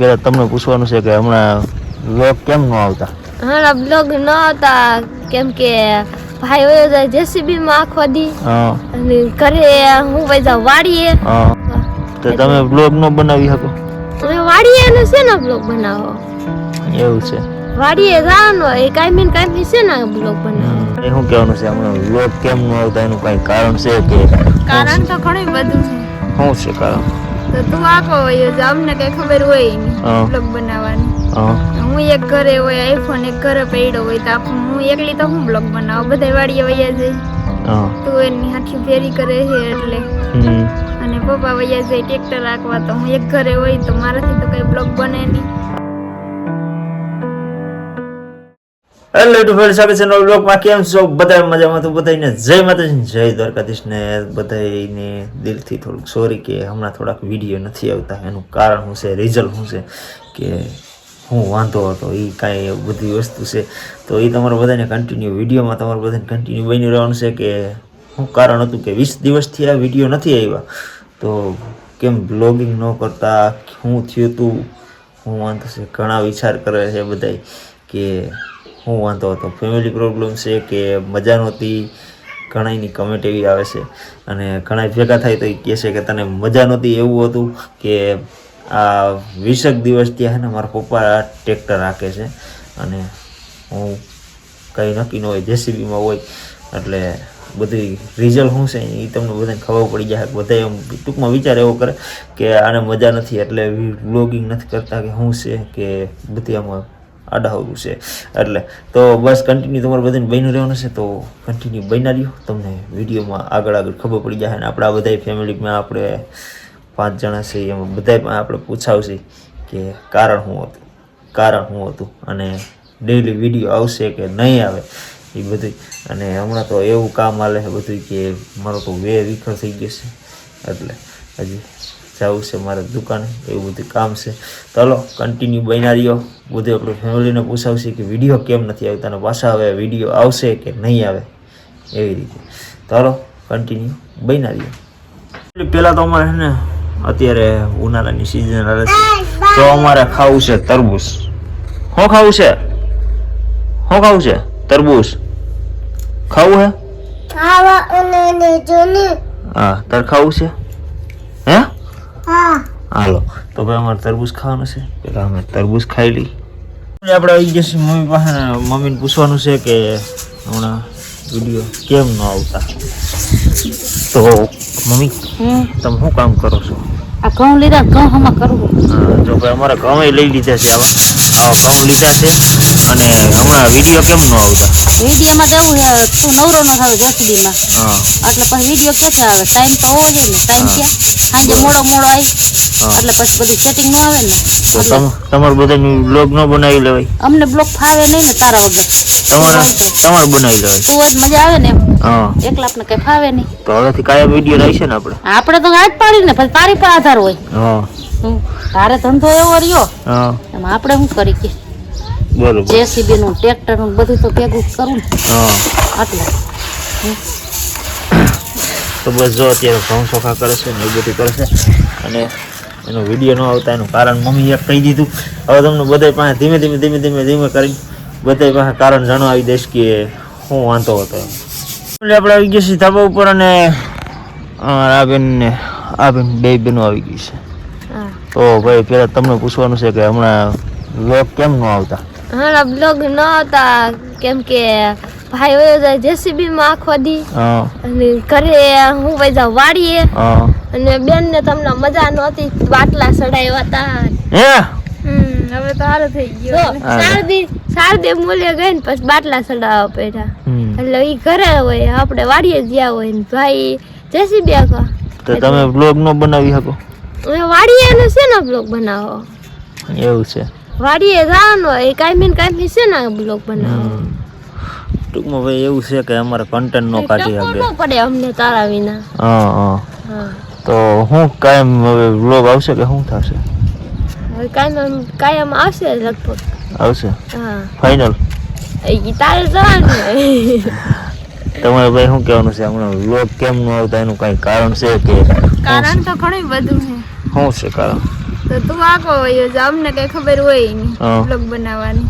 પેલા તમને પૂછવાનું છે કે હમણાં વ્લોગ કેમ ન આવતા? હમણાં બ્લોગ ન આવતા કેમ કે ભાઈ વયો જાય જેસીબી માં આખો દી અને ઘરે હું વઈ જાઉં વાડીએ. તો તમે બ્લોગ ન બનાવી શકો? અમે વાડીએ નો છે ને બ્લોગ બનાવો. એવું છે? વાડીએ જવાનું હોય કાયમી છે ને બ્લોગ બનાવો. એ શું કહેવાનું છે હમણાં વ્લોગ કેમ ન આવતા એનું કઈ કારણ છે કે? કારણ તો ઘણું બધું છે. શું છે કારણ? તો તું આખો હોય તો અમને કઈ ખબર હોય નહીં બ્લોગ બનાવવાની. હું એક ઘરે હોય આઈફોન એક ઘરે પડ્યો હોય તો હું એકલી તો હું બ્લોગ બનાવું, બધા વાડીએ વયા જાય. તું એની હાથી ફેરી કરે છે એટલે અને પપ્પા વયા જાય ટ્રેક્ટર રાખવા તો હું એક ઘરે હોય તો મારાથી તો કઈ બ્લોગ બને નહીં. હેલો યુટ્યુબ સ્વાગત છે નવા બ્લોગમાં. કેમ છો બધા? મજામાં? તો બધાને જય માતાજી, જય દ્વારકાધીશ ને બધાને દિલથી થોડુંક સોરી કે હમણાં થોડાક વિડીયો નથી આવતા. એનું કારણ શું છે, રિઝલ્ટ શું છે કે હું વાંધો હતો એ કાંઈ બધી વસ્તુ છે તો એ તમારે બધાને કન્ટિન્યુ વિડીયોમાં તમારે બધાને કન્ટિન્યુ બની રહેવાનું છે કે શું કારણ હતું કે 20 દિવસથી આ વિડીયો નથી આવ્યા તો કેમ બ્લોગિંગ ન કરતા, શું થયું હતું, શું વાંધો છે. ઘણા વિચાર કરે છે બધા કે શું વાંધો હતો, ફેમિલી પ્રોબ્લેમ છે કે મજા નહોતી. ઘણાની કમેન્ટ એવી આવે છે અને ઘણા ભેગા થાય તો એ કહે છે કે તને મજા નહોતી એવું હતું કે આ 20 દિવસ ત્યાં છે ને મારા પપ્પા ટ્રેક્ટર રાખે છે અને હું કંઈ નક્કી ન હોય જેસીબીમાં હોય એટલે બધી રિઝલ્ટ શું છે એ તમને બધાને ખબર પડી જાય. બધા એમ ટૂંકમાં વિચાર એવો કરે કે આને મજા નથી એટલે વ્લોગિંગ નથી કરતા કે શું છે કે બધી આમાં આડાહરું છે. એટલે તો બસ કન્ટિન્યુ તમારે બધાને બન્યું રહેવાનું છે તો કન્ટિન્યુ બન્યા રહ્યો. તમને વિડીયોમાં આગળ ખબર પડી જાય. અને આપણા બધા ફેમિલીમાં આપણે 5 જણા છે એમાં બધા આપણે પૂછાવશે કે કારણ શું હતું અને ડેઈલી વિડીયો આવશે કે નહીં આવે એ બધું. અને હમણાં તો એવું કામ હાલે છે બધું કે મારો તો વિખર થઈ ગયો છે એટલે હજી જવું છે મારે દુકાને, એવું બધું કામ છે. ચાલો કન્ટિન્યુ બન્યા રહ્યો. બધું આપણે ફેમિલીને પૂછાવશે કે વિડીયો કેમ નથી આવતા અને પાછા હવે વિડીયો આવશે કે નહીં આવે એવી રીતે. ચાલો કન્ટિન્યુ બન્યા રહ્યો. પહેલાં તો અમારે છે ને અત્યારે ઉનાળાની સિઝન આવે છે તો અમારે ખાવું છે તરબૂચ. શું ખાવું છે? તરબૂચ ખાવું હે? હા તાર ખાવું છે હે? હાલો તો ભાઈ અમારે તરબૂચ ખાવાનું છે. પેલા અમે તરબૂચ ખાઈ લઈ. આપણે આવી જશે મમ્મી પાસે. મમ્મીને પૂછવાનું છે કે હમણાં વિડીયો કેમ ન આવતા. તો મમ્મી તમે શું કામ કરો છો? આ ઘઉં લીધા, ઘઉં હમણાં કરવું. જો ભાઈ અમારે ઘઉં લઈ લીધા છે. આવા ઘઉં લીધા છે અને હમણાં વિડીયો કેમ ન આવતા? વિડીયોમાં તો એવું છે તું નવરો ન થાવ જેસીબીમાં એટલે પછી વિડીયો ક્યાંથી આવે? ટાઈમ તો હોવો જોઈએ ને. ટાઈમ ક્યાં? સાંજે મોડો આવી એટલે પછી બધું સેટિંગ ન આવે ને. તો તમારે બધાની બ્લોગ ન બનાવી લેવાય? અમને બ્લોગ ફાવે નહીં ને તારા વગર. તમારે બનાવી લેવાય. તું જ મજા આવે ને એમ. એકલા આપણે કઈ ફાવે નહીં. તો હવેથી કાયમ વિડીયો રહેશે ને આપણે તો આજ પાડી ને પછી તારી પર આધાર હોય. તારે ધંધો એવો રહ્યો એમાં આપણે શું કરી કે બરોબર જેસીબી નું ટ્રેક્ટર નું બધું તો ભેગું કરું ને એટલે. તો બસ જો અત્યારે ઘઉં ચોખા કરે છે ને એવું બધું કરે છે અને એનો વિડીયો ન આવતા એનું કારણ મમ્મીએ કહી દીધું. હવે તમને બધા પાસે ધીમે ધીમે કરી બધા પાસે કારણ જણાવી દઈશ કે શું વાંધો હતો. એટલે આપણે આવી ગયા છીએ ધાબા ઉપર અને આ બેન બે બહેનો આવી ગઈ છે. તો ભાઈ પેલા તમને પૂછવાનું છે કે હમણાં વ્લોગ કેમ ન આવતા? હમણાં બ્લોગ ન આવતા કેમ કે ભાઈ વયો જાય જેસીબી માં આખો દી અને ઘરે હું વઈ જાઉં વાડીએ અને બેન ને તમને મજા નહોતી બાટલા ચડાવ્યા હતા. હવે તો સારું થઈ ગયું. શારદી મૂલ્ય ગઈ ને પછી બાટલા ચડાવવા પડ્યા એટલે ઈ ઘરે હોય આપણે વાડીએ જ્યાં હોય ને ભાઈ જેસીબી આખો. તો તમે બ્લોગ ન બનાવી શકો? વાડીએ નો છે ને બ્લોગ બનાવો. એવું છે? વાડીએ જવાનું હોય કાયમી છે ને બ્લોગ બનાવો. ટૂંકમાં ભાઈ એવું છે કે અમારે કન્ટેન્ટ નો કાઢી શકે પડે અમને તારા વિના. તો હું કાયમ હવે વ્લોગ આવશે કે શું થશે? કાયમ આવશે લગભગ. આવશે? ફાઇનલ? તારે જવાનું. તમારે ભાઈ શું કહેવાનું છે હમણાં વ્લોગ કેમ ન આવતા એનું કઈ કારણ છે કે? કારણ તો ઘણું બધું છે. શું છે કારણ? તો તું આખો હોય છે, અમને કઈ ખબર હોય નહીં બ્લોગ બનાવવાની.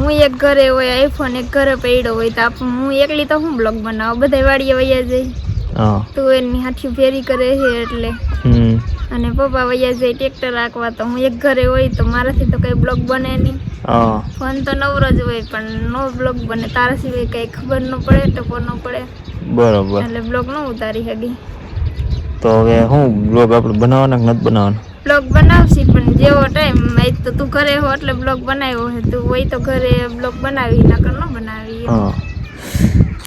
હું એક ઘરે હોય આઈફોન, એક ઘરે પડ્યો હોય તો હું એકલી તો હું બ્લોગ બનાવું, બધા વાડીએ વયા જાય. તું એની હાથી ફેરી કરે છે એટલે, અને પપ્પા વયા જાય ટ્રેક્ટર રાખવા, તો હું એક ઘરે હોય તો મારાથી તો કઈ બ્લોગ બને નહીં. ફોન તો નવરો જ હોય પણ નો બ્લોગ બને, તારા સિવાય કઈ ખબર ન પડે, ટપો ન પડે. બરોબર. એટલે બ્લોગ ન ઉતારી શકી. તો હવે હું બ્લોગ આપણે બનાવવાના કે નથી બનાવવાના? બ્લોગ બનાવશી, પણ જેવો ટાઈમ તો તું ઘરે હો એટલે બ્લોગ બનાવ્યો હે, તું હોય તો ઘરે બ્લોગ બનાવી, નકર ન બનાવી.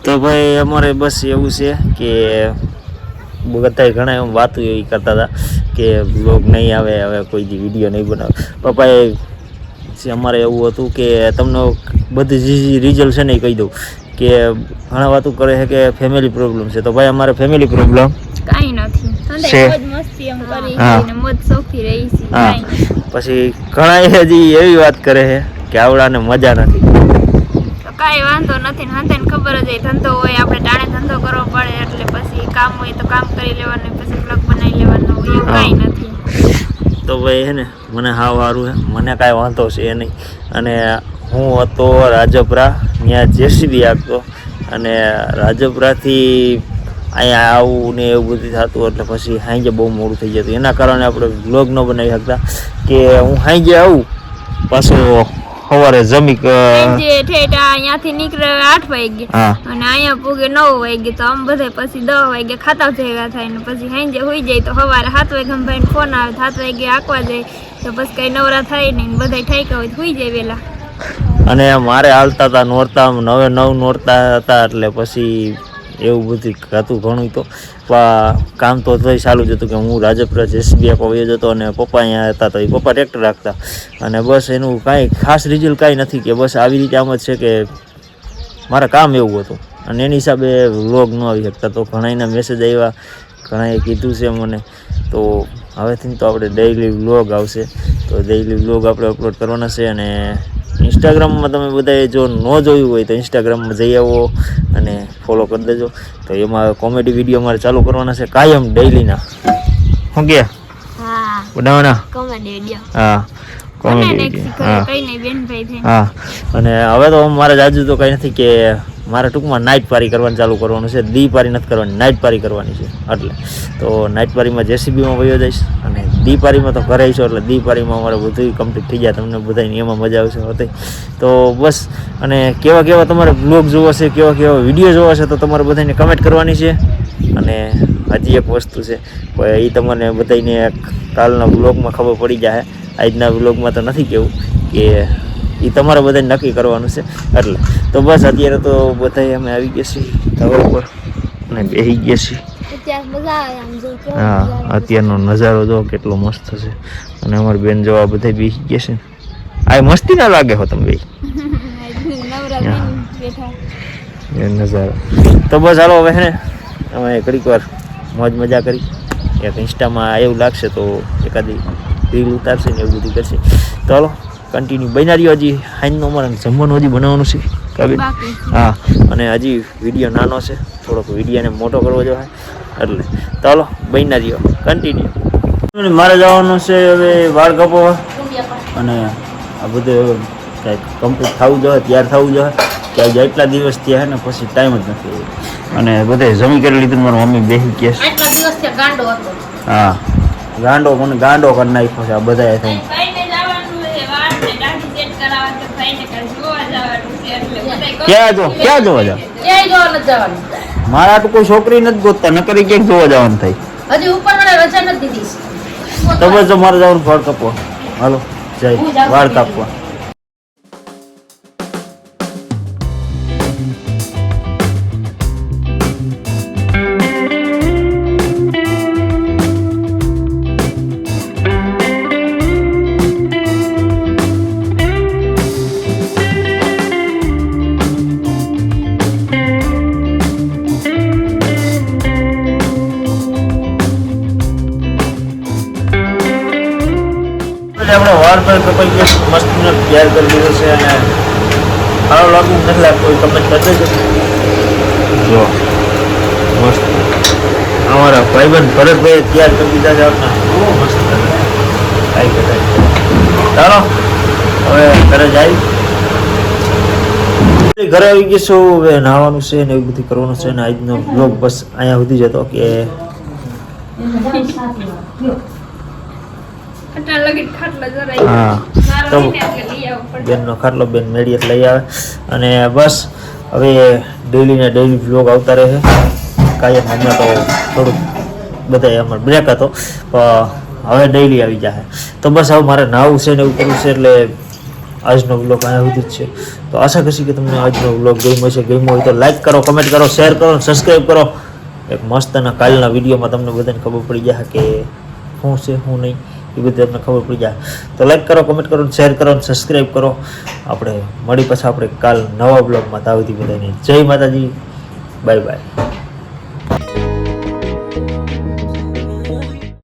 તો ભાઈ અમારે બસ એવું છે કે બધા ઘણા એમ વાતો એવી કરતા હતા કે બ્લોગ નહીં આવે, હવે કોઈ દી વિડીયો નહીં બનાવે. પપ્પાએ અમારે એવું હતું કે તમને બધી જે રિઝલ્ટ છે ને એ કહી દઉં કે ઘણા વાતો કરે છે કે ફેમિલી પ્રોબ્લેમ છે. તો ભાઈ અમારે ફેમિલી પ્રોબ્લેમ કાંઈ નથી, મસ્તી એમ કરી મોજ શોખી રહી છે. પછી ઘણા હજી એવી વાત કરે છે કે આવડાને મજા નથી. કાંઈ વાંધો નથી ને, હંતાને ખબર જ હોય ધંધો હોય, આપણે ટાણે ધંધો કરવો પડે એટલે પછી કામ હોય તો કામ કરી લેવાનું, પછી બ્લોગ બનાવી લેવાનું, એવું કાંઈ નથી. તો ભાઈ હે ને મને હાવ સારું છે, મને કાંઈ વાંધો છે નહીં. અને હું હતો રાજપરા, ત્યાં જેસીબી આપતો, અને રાજપરાથી અહીંયા આવું ને એવું બધું થતું એટલે પછી સાંજે બહુ મોડું થઈ જતું. એના કારણે આપણે બ્લોગ ન બનાવી શકતા કે હું સાંજે આવું પાછો સવારે જમી અહીંયાથી નીકળે 8 વાગે અને અહીંયા પૂગે 9 વાગે, તો આમ બધા પછી 10 વાગે ખાતા ભેગા થાય ને પછી સાંજે હોઈ જાય તો સવારે 7 વાગે ભાઈ ફોન આવે, 7 વાગે આંકવા જાય તો પછી કઈ નવરા થાય નહીં, બધા ઠાઈકા હોય હોઈ જાય વેલા. અને મારે હાલતા હતા નોરતા, 9 નોરતા હતા એટલે પછી એવું બધું હતું ઘણું. તો કામ તો થઈ ચાલુ જ હતું કે હું રાજપરા જેસીબી આપવા વયો જતો અને પપ્પા અહીંયા હતા તો એ પપ્પા ટ્રેક્ટર રાખતા. અને બસ એનું કાંઈ ખાસ રિઝલ્ટ કાંઈ નથી કે બસ આવી રીતે આમ જ છે કે મારા કામ એવું હતું અને એની હિસાબે વ્લોગ ન આવી શકતા. તો ઘણાના મેસેજ આવ્યા, ઘણાએ કીધું છે મને, તો હવેથી તો આપણે ડેઈલી વ્લોગ આવશે. તો ડેઈલી વ્લોગ આપણે અપલોડ કરવાના છે. અને ઇન્સ્ટાગ્રામમાં તમે બધાએ જો ન જોયું હોય તો ઇન્સ્ટાગ્રામમાં જઈ આવો અને ફોલો કરી દેજો. તો એમાં કોમેડી વિડીયો મારે ચાલુ કરવાના છે કાયમ ડેઈલીના. શું કે બનાવવાના કોમેડી વિડીયો? હા, કોમેડી વિડીયો. હા, અને હવે તો મારે જાજુ તો કંઈ નથી કે મારે ટૂંકમાં નાઇટ પારી કરવાનું ચાલુ કરવાનું છે. દી પારી નથી કરવાની, નાઇટ પારી કરવાની છે. એટલે તો નાઇટ પારીમાં જેસીબીમાં વયો જઈશ અને દી પારીમાં તો ઘરે આવીશું. એટલે દી પારીમાં અમારે બધું કમ્પ્લીટ થઈ જાય, તમને બધાને એમાં મજા આવશે હોતી. તો બસ, અને કેવા કેવા તમારે બ્લોગ જોવો છે, કેવા કેવા વિડીયો જોવા છે, તો તમારે બધાને કમેન્ટ કરવાની છે. અને હજી એક વસ્તુ છે એ તમને બધાને કાલના બ્લોગમાં ખબર પડી જાય. આજના બ્લોગમાં તો નથી કહેવું કે એ તમારે બધાને નક્કી કરવાનું છે. એટલે તો બસ અત્યારે તો બધા અમે આવી ગયા છીએ ધાબા ઉપર અને બેસી ગયા છીએ. હા, અત્યારનો નજારો જો કેટલો મસ્ત છે. અને અમારી બેન જોવા બધા બેસી ગયા છે. આ મસ્તી ના લાગે હો તમે બે નજારો? તો બસ હાલો હવે ને અમે ઘડીક વાર મોજ મજા કરી. એક ઇન્સ્ટામાં એવું લાગશે તો એકાદી રીલ ઉતારશે ને એવું બધું કરશે. તો હાલો કન્ટિન્યુ બન્યા રહ્યો. હજી હાઈનનો અમારે જમવાનું હજી બનાવવાનું છે કાબી. હા, અને હજી વિડીયો નાનો છે, થોડોક વિડીયોને મોટો કરવો જોઈએ એટલે. તો હાલો બન્યા રહ્યો કન્ટિન્યુ. મારે જવાનું છે હવે વાળ કાપવા અને આ બધું કાંઈક કમ્પ્લીટ થવું જોઈએ, તૈયાર થવું જોઈએ. કે આજે એટલા દિવસ થયા ને પછી ટાઈમ જ નથી. અને બધે જમી કરી લીધું, મારી મમ્મી બેસી ગયા છે. હા, ગાંડો મને ગાંડો કરી નાખ્યો છે આ બધા થઈને. ક્યાં જોવા જાવ? મારા તો કોઈ છોકરી નથી ગોતતા, નકરી ક્યાંક જોવા જવાનું થાય. હજી ઉપર મને રજા નથી દીધી. તો બસ મારે જવાનું વાળ કાપવા. હાલો જય વાળ કાપવા. આપણે વાળ પર કપાઈ ગયા, મસ્ત તૈયાર કરી દીધો છે. અને સારો લાગવું નથી લાગતો કોઈ કમેન્ટ કરી દેજો. જો મસ્ત અમારા ભાઈબંધ ભરતભાઈ તૈયાર કરી દીધા છે. આપણે બહુ મસ્ત કાંઈ કહેતા નહીં. ચાલો હવે ઘરે જાય. ઘરે આવી ગઈશું, હવે નાહવાનું છે ને એવું બધું કરવાનું છે ને આજનો બ્લોગ બસ અહીંયા સુધી જ હતો કે હા તો બેનનો ખાટલો બેન મેળીએ લઈ આવે અને બસ હવે ડેઈલીને ડેઈલી બ્લોગ આવતા રહે. કાયમ હમણાં તો થોડુંક બધા અમારે બ્રેક હતો પણ હવે ડેઈલી આવી જાય. તો બસ હવે મારે નાવું છે ને એવું કરવું છે એટલે આજનો વ્લોગ અહીંયા સુધી જ છે. તો આશા કરશી કે તમને આજનો વ્લોગ ગમ્યો છે. ગમ્યો હોય તો લાઈક કરો, કમેન્ટ કરો, શેર કરો, સબસ્ક્રાઈબ કરો. એક મસ્તના કાલના વિડીયોમાં તમને બધાને ખબર પડી જાય કે શું છે શું નહીં એ બધી તમને ખબર પડી જાય. તો લાઈક કરો, કમેન્ટ કરો, શેર કરો, સબસ્ક્રાઈબ કરો. આપણે મળી પછી આપણે કાલ નવા બ્લોગમાં તાવથી બધાને જય માતાજી, બાય બાય.